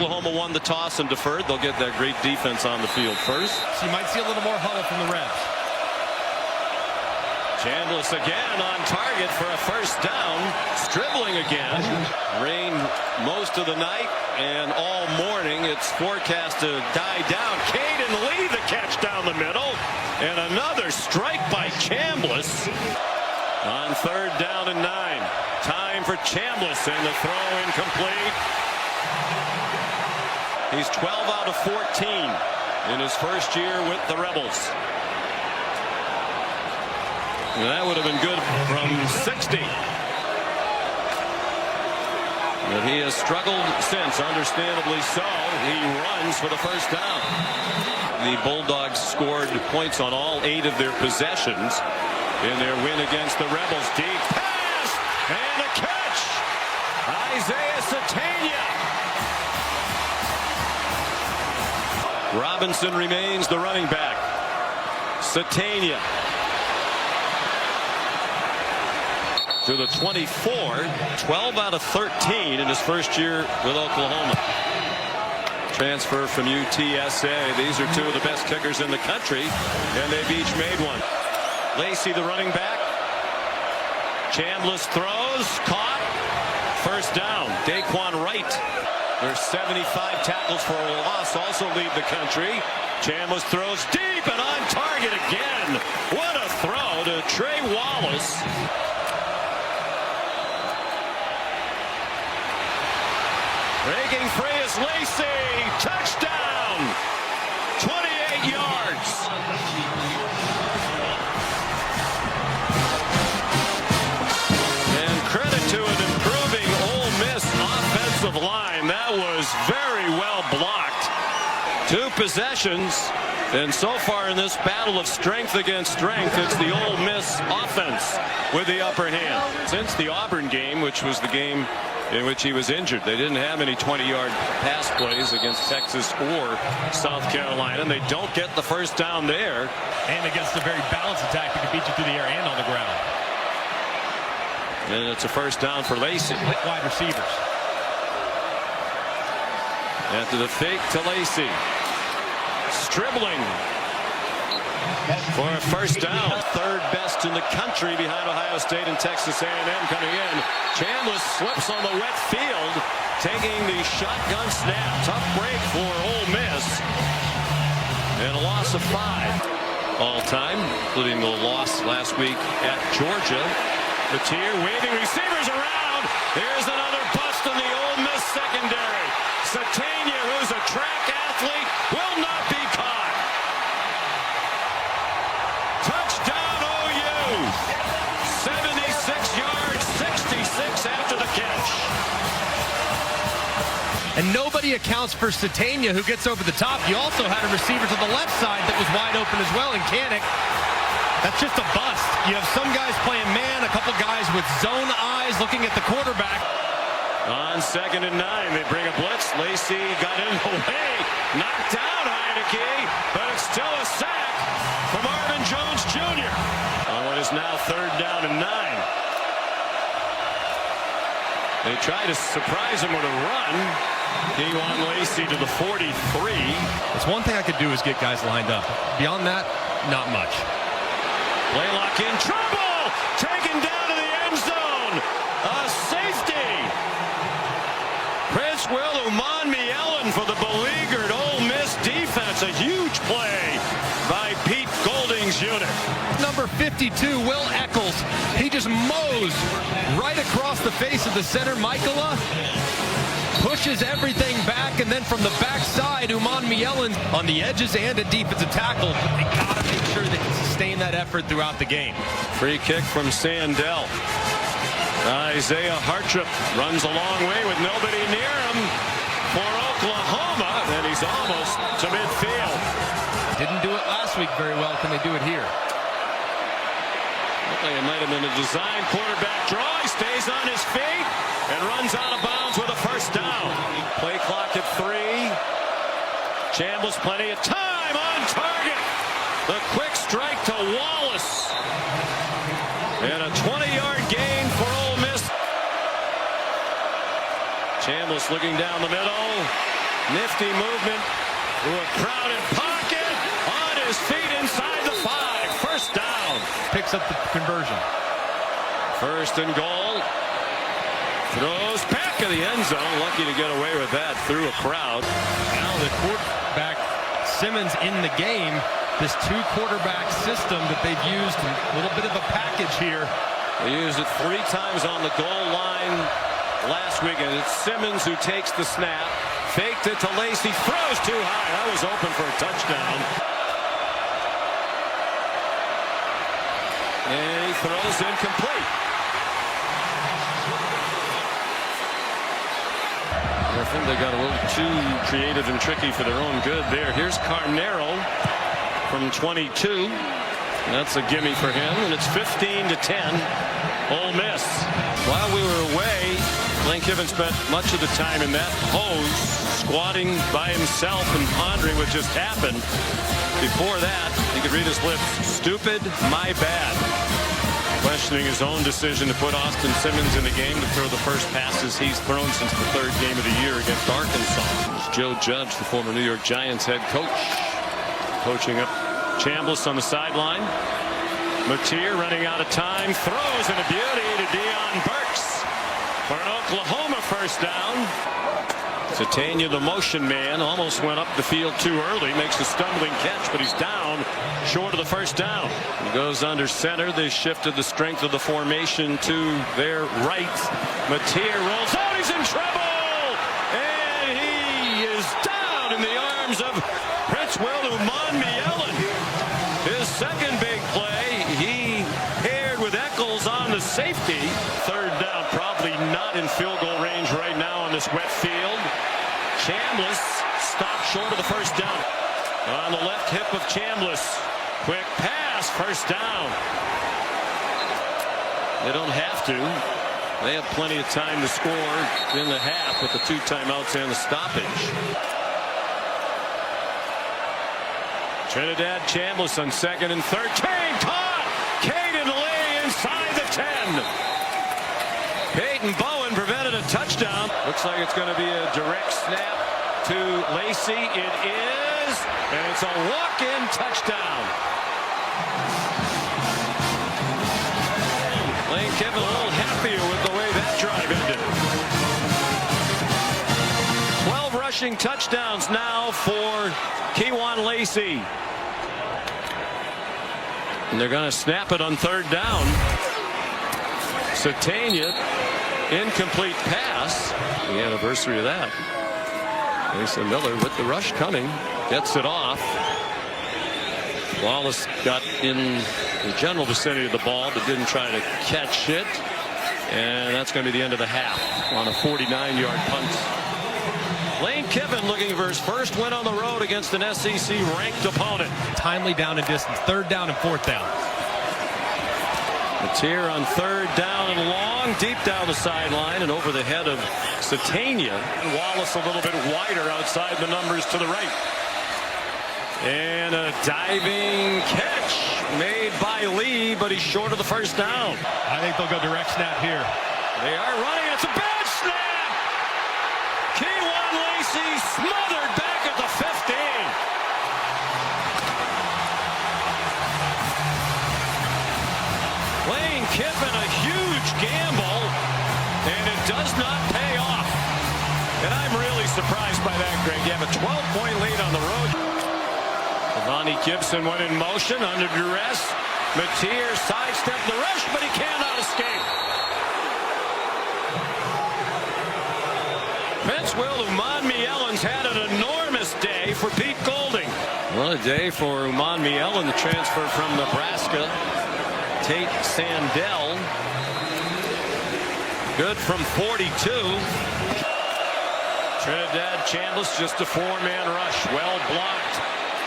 Oklahoma won the toss and deferred. They'll get that great defense on the field first. So you might see a little more huddle from the Rebs. Chambliss again on target for a first down. Dribbling again. Rain most of the night and all morning. It's forecast to die down. Caden Lee the catch down the middle. And another strike by Chambliss. On third down and 9. Time for Chambliss, and the throw incomplete. He's 12 out of 14 in his first year with the Rebels. And that would have been good from 60. But he has struggled since, understandably so. He runs for the first down. The Bulldogs scored points on all 8 of their possessions in their win against the Rebels. Deep pass and a catch. Isaiah Satania. Robinson remains the running back. Satania to the 24, 12 out of 13 in his first year with Oklahoma. Transfer from UTSA. These are 2 of the best kickers in the country, and they've each made one. Lacey, the running back. Chambliss throws, caught. First down. Daquan Wright. There's 75 tackles for a loss, also lead the country. Chambliss throws deep and on target again. What a throw to Trey Wallace. Breaking free is Lacey. Touchdown. 28 yards. And credit to an improving Ole Miss offensive line. That was very well blocked. 2 possessions. And so far in this battle of strength against strength, it's the Ole Miss offense with the upper hand. Since the Auburn game, which was the game in which he was injured, they didn't have any 20-yard pass plays against Texas or South Carolina, and they don't get the first down there. And against a very balanced attack that can beat you through the air and on the ground. And it's a first down for Lacey. Wide receivers. After the fake to Lacey. Dribbling for a first down. 3rd best in the country behind Ohio State and Texas A&M coming in. Chambliss slips on the wet field, taking the shotgun snap. Tough break for Ole Miss. And a loss of 5 all time, including the loss last week at Georgia. Petier waving receivers around. Here's another bust in the Ole Miss secondary. Satania, who's a track athlete, will not be caught. Touchdown OU. 76 yards, 66 after the catch. And nobody accounts for Satania, who gets over the top. You also had a receiver to the left side that was wide open as well in Kanik. That's just a bust. You have some guys playing man, a couple guys with zone eyes looking at the quarterback. On 2nd and 9, they bring a blitz. Lacey got in the way, knocked down Heineke, but it's still a sack from Marvin Jones Jr. on what is now 3rd down and 9. They try to surprise him with a run. He won Lacey to the 43. It's one thing I could do is get guys lined up. Beyond that, not much. Blaylock in trouble, taken down to the end zone. A safety. Prince Will Uman-Mielen for the beleaguered Ole Miss defense. A huge play by Pete Golding's unit. Number 52, Will Eccles. He just mows right across the face of the center. Michaela pushes everything back, and then from the backside, Uman-Mielen on the edges and a defensive tackle. They got to make sure they can sustain that effort throughout the game. Free kick from Sandell. Isaiah Hartrip runs a long way with nobody near him for Oklahoma, and he's almost to midfield. Didn't do it last week very well. Can they do it here? It might have been a design quarterback draw. He stays on his feet and runs out of bounds with a first down. Play clock at 3. Chambliss plenty of time on target. The quick strike to Wallace. And a 20-yard gain for Ole Miss. Chambliss looking down the middle. Nifty movement through a crowded pocket. On his feet inside the 5. First down. Picks up the conversion. First and goal. Throws back of the end zone. Lucky to get away with that through a crowd. Now the quarterback Simmons in the game. This 2-quarterback system that they've used, a little bit of a package here. They used it 3 times on the goal line last week, and it's Simmons who takes the snap. Faked it to Lacey, throws too high. That was open for a touchdown. And he throws incomplete. I think they got a little too creative and tricky for their own good there. Here's Carnero from 22. That's a gimme for him, and it's 15-10. Ole Miss. While we were away, Lane Kiffin spent much of the time in that pose, squatting by himself and pondering what just happened. Before that, you could read his lips, stupid, my bad. Questioning his own decision to put Austin Simmons in the game to throw the first passes he's thrown since the 3rd game of the year against Arkansas. It's Joe Judge, the former New York Giants head coach, coaching up Chambliss on the sideline. Mateer running out of time, throws in a beauty to Deion Burks for an Oklahoma first down. Satania, the motion man, almost went up the field too early, makes a stumbling catch, but he's down short of the first down. He goes under center. They shifted the strength of the formation to their right. Mateer rolls out, he's in trouble, and he is down in the arms of Prince Will Umanmielen. His second big play, he paired with Eccles on the safety. 3rd down, probably not in field goal range right now on this wet field. Chambliss stopped short of the first down. On the left hip of Chambliss. Quick pass, first down. They don't have to. They have plenty of time to score in the half with the 2 timeouts and the stoppage. Trinidad Chambliss on 2nd and 3rd. Kane caught! Caden Lee inside the 10. Peyton Bowen prevented a touchdown. Looks like it's going to be a direct snap to Lacey. It is, and it's a walk-in touchdown. Lane Kiffin a little happier with the way that drive ended. 12 rushing touchdowns now for Kewan Lacey. And they're going to snap it on 3rd down. Satania, incomplete pass. The anniversary of that. Mason Miller with the rush coming, gets it off. Wallace got in the general vicinity of the ball, but didn't try to catch it. And that's going to be the end of the half on a 49-yard punt. Lane Kiffin looking for his first win on the road against an SEC-ranked opponent. Timely down and distance. 3rd down and 4th down. Mateer on 3rd down and long, deep down the sideline and over the head of Satania. And Wallace a little bit wider outside the numbers to the right. And a diving catch made by Lee, but he's short of the first down. I think they'll go direct snap here. They are running. It's a bad snap. Kewan Lacey smothered back at the 15. Lane Kiffin, a huge gamble, and it does not pay off. And I'm really surprised by that, Greg. You have a 12-point lead on the road. Devontae Gibson went in motion under duress. Mateer sidestepped the rush, but he cannot escape. Prince Will Umanmielen's had an enormous day for Pete Golding. What a day for Umanmielen, the transfer from Nebraska. Tate Sandell, good from 42. Trinidad Chambliss, just a 4-man rush, well blocked,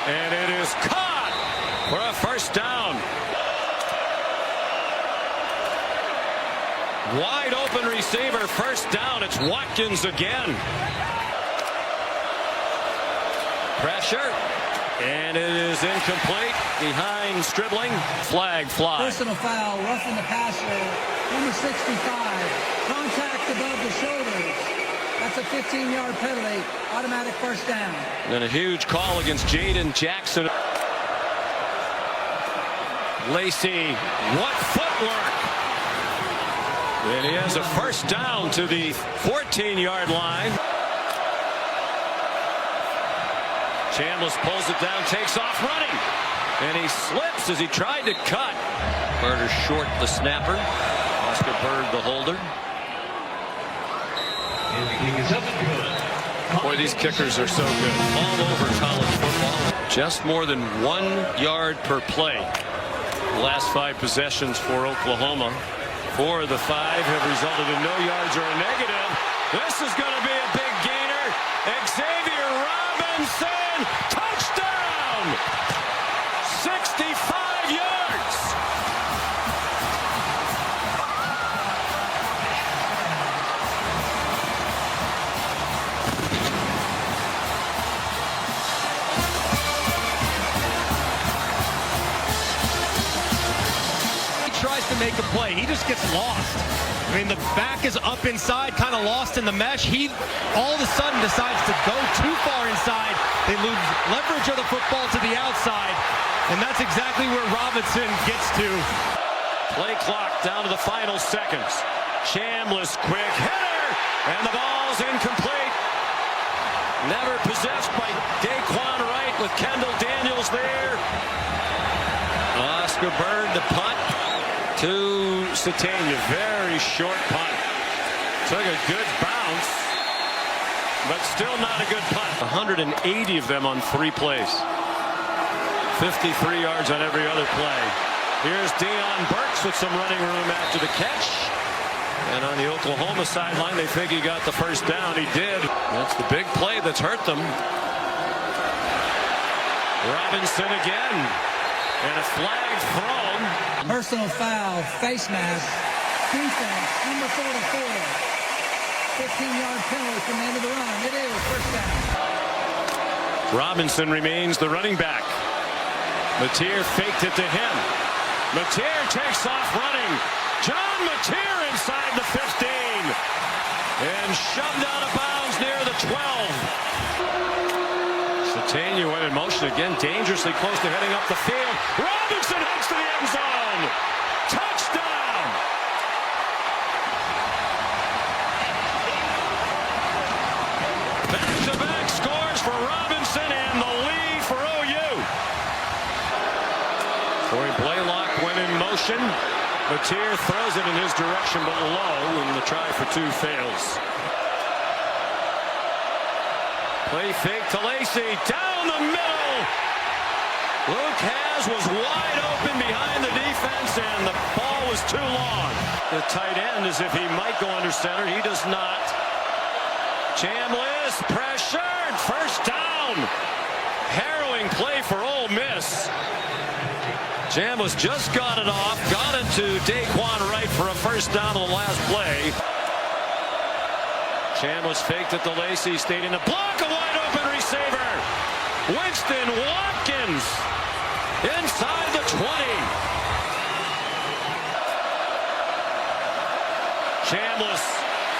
and it is caught for a first down. Wide open receiver, first down. It's Watkins again. Pressure. And it is incomplete. Behind Stribling. Flag fly. Personal foul, roughing the passer, number 65. Contact above the shoulders. That's a 15-yard penalty, automatic first down. And a huge call against Jaden Jackson. Lacey, what footwork! And he has a first down to the 14-yard line. Chambliss pulls it down, takes off running. And he slips as he tried to cut. Murder short the snapper. Oscar Bird the holder. Boy, these kickers are so good. All over college football. Just more than 1 yard per play. Last 5 possessions for Oklahoma. 4 of the 5 have resulted in no yards or a negative. This is going to be a big gainer. Xavier Robinson, touchdown! 65 yards. Tries to make a play. He just gets lost. I mean, the back is up inside, kind of lost in the mesh. He all of a sudden decides to go too far inside. They lose leverage of the football to the outside, and that's exactly where Robinson gets to. Play clock down to the final seconds. Chambliss, quick header, and the ball's incomplete. Never possessed by Daquan Wright with Kendall Daniels there. Oscar Bird, the punt. To Satania, very short punt. Took a good bounce, but still not a good punt. 180 of them on 3 plays. 53 yards on every other play. Here's Deion Burks with some running room after the catch. And on the Oklahoma sideline, they think he got the first down. He did. That's the big play that's hurt them. Robinson again. And a flag thrown. Personal foul, face mask, defense, number 44. 15-yard penalty from the end of the run. It is first down. Robinson remains the running back. Mateer faked it to him. Mateer takes off running. John Mateer inside the 15. And shoved out of bounds near the 12. Satania went in motion again, dangerously close to heading up the field. Robinson heads to the end zone. Touchdown! Back-to-back scores for Robinson and the lead for OU. Corey Blaylock went in motion. Mateer throws it in his direction, but low, and the try for 2 fails. Play fake to Lacey, down the middle. Luke Haas was wide open behind the defense, and the ball was too long. The tight end, as if he might go under center, he does not. Chambliss pressured, first down. Harrowing play for Ole Miss. Chambliss just got it off, got it to Daquan Wright for a first down on the last play. Chambliss faked it to Lacey, stayed in the block, a wide open receiver. Winston Watkins inside the 20. Chambliss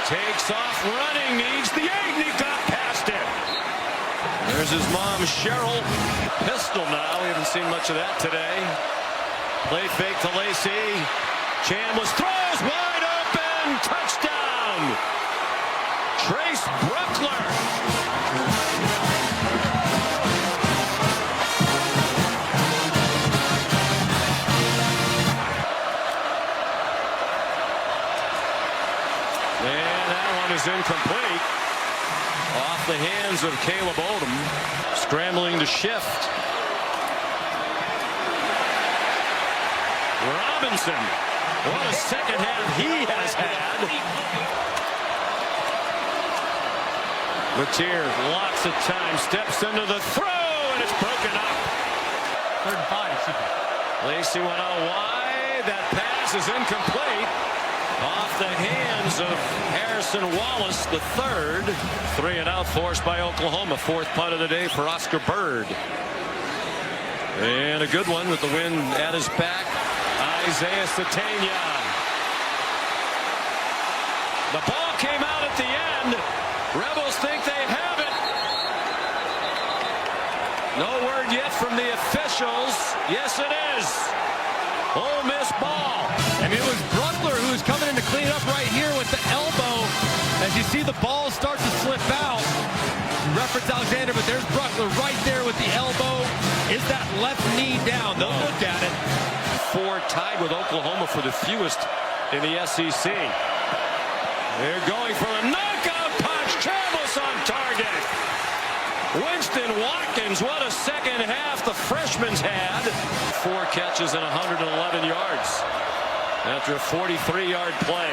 takes off running, needs the 8, and he got past it. There's his mom, Cheryl. Pistol now, we haven't seen much of that today. Play fake to Lacey. Chambliss throws wide open, touchdown. Trace Bruckler. And that one is incomplete. Off the hands of Caleb Odom. Scrambling to shift. Robinson. What a second half he has had. Mateer, lots of time, steps into the throw, and it's broken up. 3rd and 5. Lacey went out wide. That pass is incomplete. Off the hands of Harrison Wallace, the 3rd. 3 and out forced by Oklahoma. 4th punt of the day for Oscar Bird. And a good one with the wind at his back. Isaiah Satania. The ball came out at the end. from the officials. Yes, it is. Ole Miss ball. And it was Bruckler who was coming in to clean up right here with the elbow. As you see the ball start to slip out. Reference Alexander, but there's Bruckler right there with the elbow. Is that left knee down? They'll look at it. 4 tied with Oklahoma for the fewest in the SEC. They're going for a knockout punch. Chambliss on target. Winston Watkins, what a second half the freshman's had. 4 catches and 111 yards after a 43-yard play.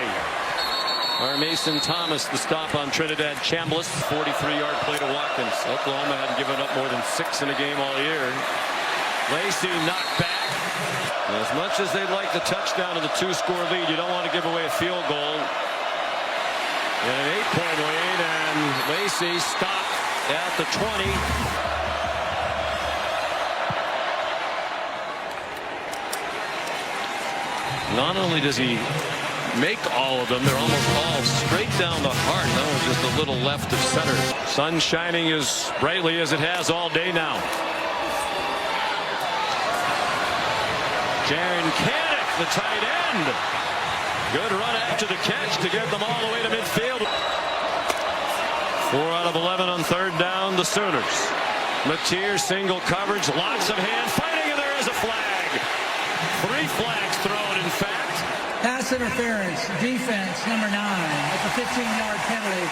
Our Mason Thomas, the stop on Trinidad Chambliss. 43-yard play to Watkins. Oklahoma hadn't given up more than 6 in a game all year. Lacey knocked back. As much as they'd like the touchdown of the 2-score lead, you don't want to give away a field goal. And an 8-point lead, and Lacey stopped at the 20. Not only does he make all of them, they're almost all straight down the heart. That was just a little left of center. Sun shining as brightly as it has all day now. Jaron Kanak, the tight end. Good run after the catch to get them all the way to midfield. 4 out of 11 on 3rd down, the Sooners. Mateer, single coverage, lots of hand fighting, and there is a flag. 3 flags thrown, in fact. Pass interference, defense, number 9. That's a 15-yard penalty.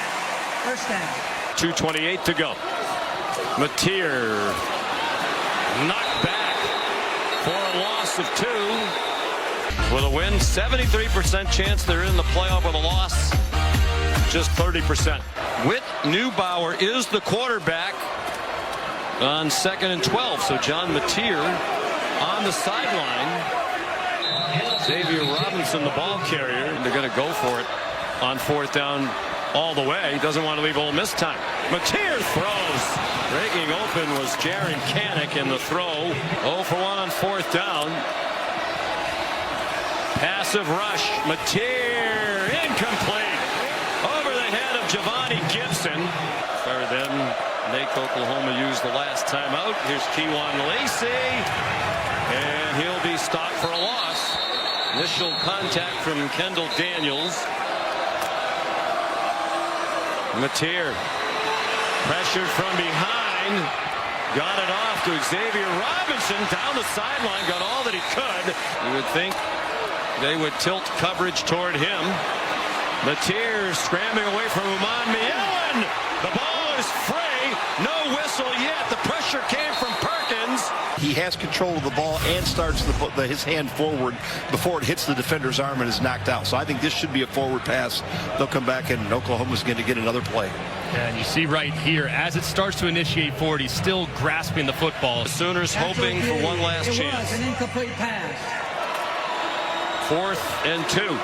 First down. 2:28 to go. Mateer knocked back for a loss of 2. With a win, 73% chance they're in the playoff. With a loss, just 30%. Whit Neubauer is the quarterback on 2nd and 12. So John Mateer on the sideline. Xavier Robinson, the ball carrier. They're going to go for it on 4th down all the way. Doesn't want to leave Ole Miss time. Mateer throws. Breaking open was Jaron Kanak in the throw. 0 for 1 on 4th down. Passive rush. Mateer incomplete. Over the head of Giovanni Gibson. Better than make Oklahoma use the last time out. Here's Kewan Lacey. And he'll be stopped for a loss. Initial contact from Kendall Daniels. Mateer pressured from behind. Got it off to Xavier Robinson down the sideline. Got all that he could. You would think they would tilt coverage toward him. Mateer scrambling away from Uman Mielen. The ball is free. No whistle yet. The pressure came from Perkins. He has control of the ball and starts his hand forward before it hits the defender's arm and is knocked out. So I think this should be a forward pass. They'll come back and Oklahoma's going to get another play. And you see right here, as it starts to initiate forward, he's still grasping the football. The Sooners hoping for one last chance. It was an incomplete pass. 4th and 2.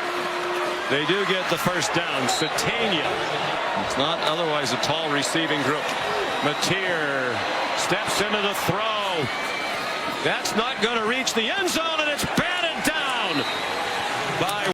They do get the first down. Satania. It's not otherwise a tall receiving group. Mateer steps into the throw. That's not going to reach the end zone, and it's batted down by